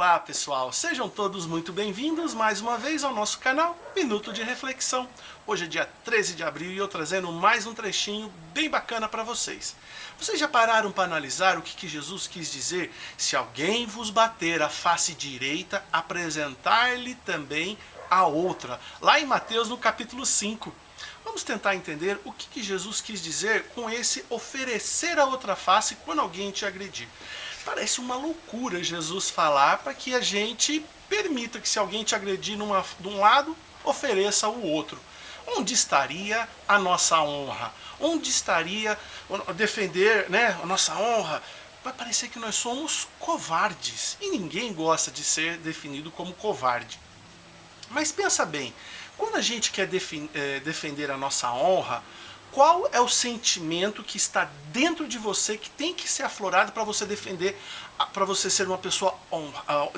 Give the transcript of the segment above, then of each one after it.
Olá pessoal, sejam todos muito bem-vindos mais uma vez ao nosso canal Minuto de Reflexão. Hoje é dia 13 de abril e eu trazendo mais um trechinho bem bacana para vocês. Vocês já pararam para analisar o que Jesus quis dizer? Se alguém vos bater a face direita, apresentar-lhe também a outra. Lá em Mateus no capítulo 5. Vamos tentar entender o que Jesus quis dizer com esse oferecer a outra face quando alguém te agredir. Parece uma loucura Jesus falar para que a gente permita que se alguém te agredir de um lado, ofereça o outro. Onde estaria a nossa honra? Onde estaria defender, a nossa honra? Vai parecer que nós somos covardes e ninguém gosta de ser definido como covarde. Mas pensa bem, quando a gente quer defender a nossa honra, qual é o sentimento que está dentro de você que tem que ser aflorado para você defender, para você ser uma pessoa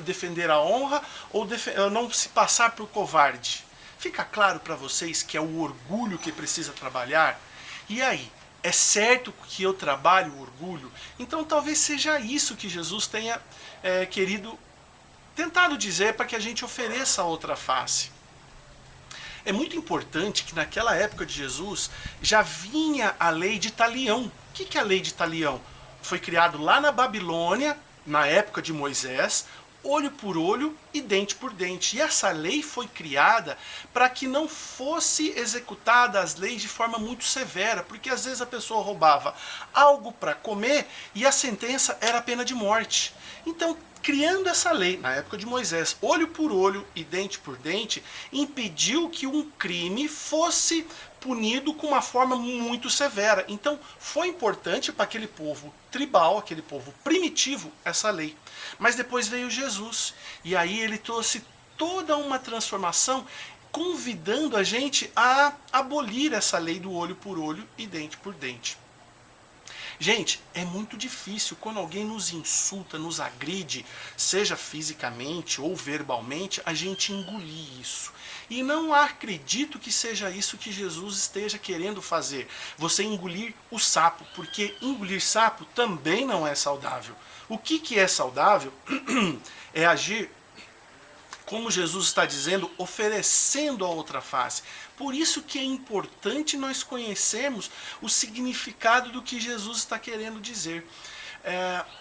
defender a honra ou não se passar por covarde? Fica claro para vocês que é o orgulho que precisa trabalhar? E aí, é certo que eu trabalho o orgulho? Então talvez seja isso que Jesus tenha tentado dizer para que a gente ofereça a outra face. É muito importante que naquela época de Jesus já vinha a lei de Talião. O que é a lei de Talião? Foi criado lá na Babilônia, na época de Moisés, olho por olho e dente por dente. E essa lei foi criada para que não fosse executada as leis de forma muito severa, porque às vezes a pessoa roubava algo para comer e a sentença era a pena de morte. Então, criando essa lei, na época de Moisés, olho por olho e dente por dente, impediu que um crime fosse punido com uma forma muito severa. Então, foi importante para aquele povo tribal, aquele povo primitivo, essa lei. Mas depois veio Jesus, e aí ele trouxe toda uma transformação, convidando a gente a abolir essa lei do olho por olho e dente por dente. Gente, é muito difícil quando alguém nos insulta, nos agride, seja fisicamente ou verbalmente, a gente engolir isso. E não acredito que seja isso que Jesus esteja querendo fazer. Você engolir o sapo, porque engolir sapo também não é saudável. O que é saudável é agir como Jesus está dizendo, oferecendo a outra face. Por isso que é importante nós conhecermos o significado do que Jesus está querendo dizer.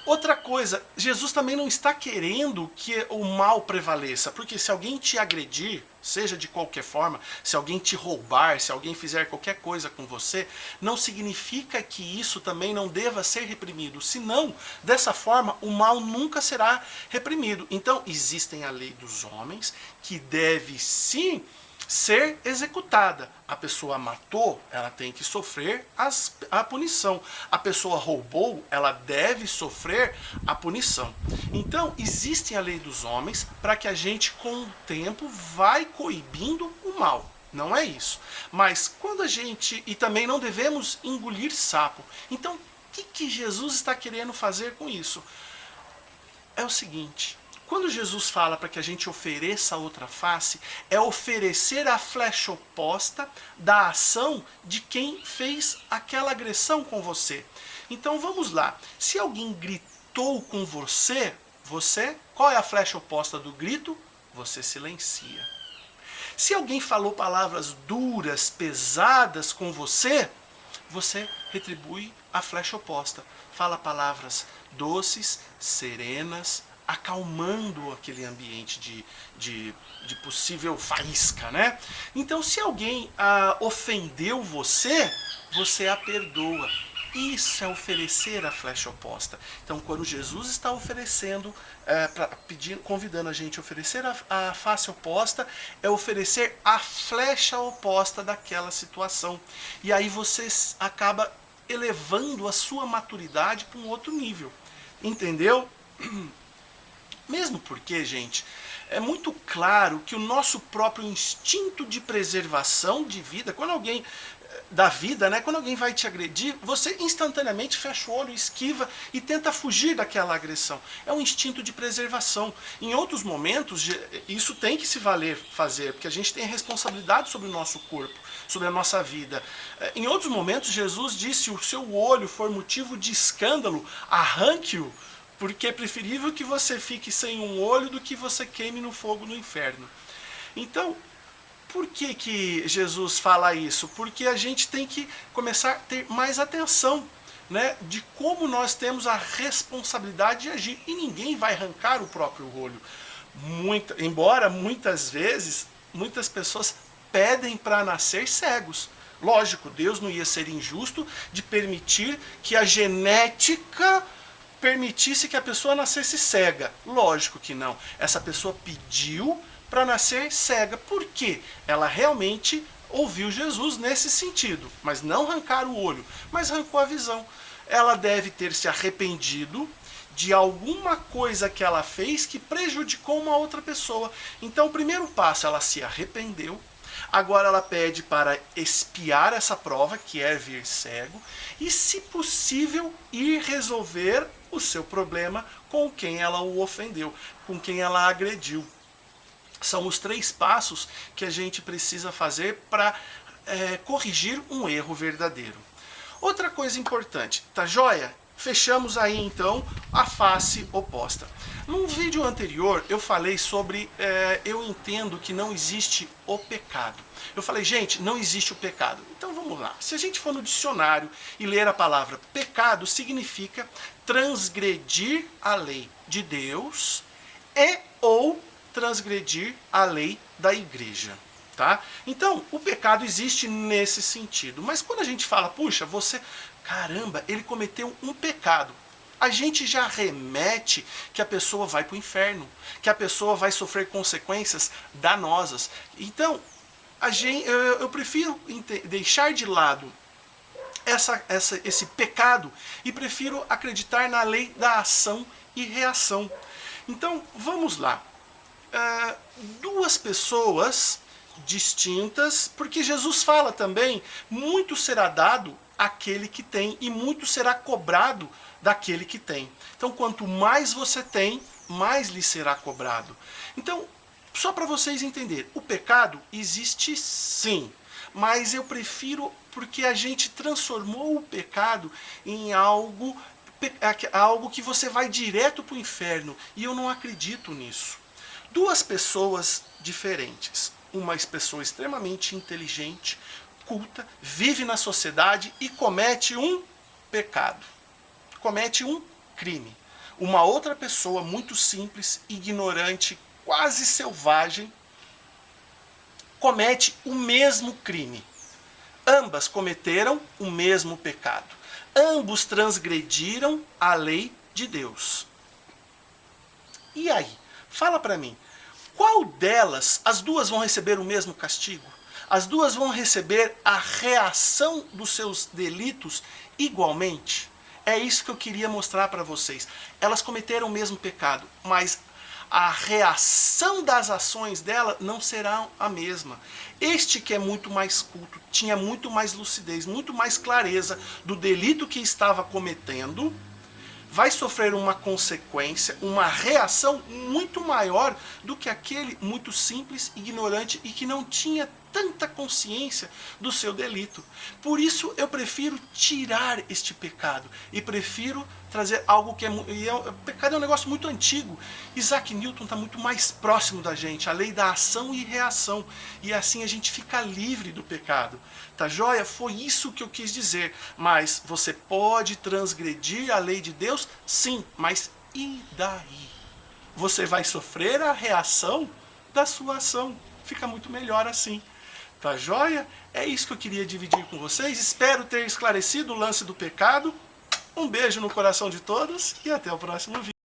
Outra coisa, Jesus também não está querendo que o mal prevaleça, porque se alguém te agredir, seja de qualquer forma, se alguém te roubar, se alguém fizer qualquer coisa com você, não significa que isso também não deva ser reprimido, senão, dessa forma, o mal nunca será reprimido. Então, existem a lei dos homens, que deve sim ser executada. A pessoa matou, ela tem que sofrer a punição. A pessoa roubou, ela deve sofrer a punição. Então, existe a lei dos homens para que a gente, com o tempo, vai coibindo o mal. Não é isso. Mas quando a gente... E também não devemos engolir sapo. Então, o que Jesus está querendo fazer com isso? É o seguinte... Quando Jesus fala para que a gente ofereça a outra face, é oferecer a flecha oposta da ação de quem fez aquela agressão com você. Então vamos lá. Se alguém gritou com você, qual é a flecha oposta do grito? Você silencia. Se alguém falou palavras duras, pesadas com você retribui a flecha oposta. Fala palavras doces, serenas, acalmando aquele ambiente de possível faísca, né? Então, se alguém ofendeu você a perdoa. Isso é oferecer a flecha oposta. Então, quando Jesus está oferecendo, convidando a gente a oferecer a face oposta, é oferecer a flecha oposta daquela situação. E aí você acaba elevando a sua maturidade para um outro nível. Entendeu? Mesmo porque, gente, é muito claro que o nosso próprio instinto de preservação de vida, quando alguém quando alguém vai te agredir, você instantaneamente fecha o olho, esquiva e tenta fugir daquela agressão. É um instinto de preservação. Em outros momentos, isso tem que se valer fazer, porque a gente tem responsabilidade sobre o nosso corpo, sobre a nossa vida. Em outros momentos, Jesus disse: se o seu olho for motivo de escândalo, arranque-o, Porque é preferível que você fique sem um olho do que você queime no fogo no inferno. Então, por que Jesus fala isso? Porque a gente tem que começar a ter mais atenção, né, de como nós temos a responsabilidade de agir. E ninguém vai arrancar o próprio olho. Embora muitas vezes, muitas pessoas pedem para nascer cegos. Lógico, Deus não ia ser injusto de permitir que a genética permitisse que a pessoa nascesse cega. Lógico que não. Essa pessoa pediu para nascer cega. Por quê? Ela realmente ouviu Jesus nesse sentido. Mas não arrancar o olho, mas arrancou a visão. Ela deve ter se arrependido de alguma coisa que ela fez que prejudicou uma outra pessoa. Então, o primeiro passo, ela se arrependeu. Agora ela pede para expiar essa prova, que é vir cego, e, se possível, ir resolver o seu problema com quem ela o ofendeu, com quem ela agrediu. São os 3 passos que a gente precisa fazer para corrigir um erro verdadeiro. Outra coisa importante, tá joia? Fechamos aí então a face oposta. Num vídeo anterior eu falei sobre, eu entendo que não existe o pecado. Eu falei, gente, não existe o pecado. Então vamos lá. Se a gente for no dicionário e ler a palavra pecado, significa transgredir a lei de Deus e ou transgredir a lei da igreja. Tá? Então, o pecado existe nesse sentido. Mas quando a gente fala, puxa, caramba, ele cometeu um pecado, a gente já remete que a pessoa vai para o inferno, que a pessoa vai sofrer consequências danosas. Então, eu prefiro deixar de lado esse pecado e prefiro acreditar na lei da ação e reação. Então, vamos lá. 2 pessoas distintas, porque Jesus fala também, muito será dado àquele que tem e muito será cobrado daquele que tem. Então, quanto mais você tem, mais lhe será cobrado. Então, só para vocês entenderem, o pecado existe sim, mas eu prefiro, porque a gente transformou o pecado em algo que você vai direto para o inferno, e eu não acredito nisso. 2 pessoas diferentes, uma pessoa extremamente inteligente, culta, vive na sociedade e comete um pecado, comete um crime. Uma outra pessoa muito simples, ignorante, quase selvagem, comete o mesmo crime. Ambas cometeram o mesmo pecado. Ambos transgrediram a lei de Deus. E aí? Fala para mim, qual delas, as 2 vão receber o mesmo castigo? As 2 vão receber a reação dos seus delitos igualmente? É isso que eu queria mostrar para vocês. Elas cometeram o mesmo pecado, mas a reação das ações dela não será a mesma. Este que é muito mais culto, tinha muito mais lucidez, muito mais clareza do delito que estava cometendo, vai sofrer uma consequência, uma reação muito maior do que aquele muito simples, ignorante e que não tinha tanta consciência do seu delito. Por isso eu prefiro tirar este pecado e prefiro trazer algo que o pecado é um negócio muito antigo. Isaac Newton está muito mais próximo da gente, a lei da ação e reação, e assim a gente fica livre do pecado. Tá joia? Foi isso que eu quis dizer. Mas você pode transgredir a lei de Deus? Sim, mas e daí? Você vai sofrer a reação da sua ação. Fica muito melhor assim. Tá joia? É isso que eu queria dividir com vocês. Espero ter esclarecido o lance do pecado. Um beijo no coração de todos e até o próximo vídeo.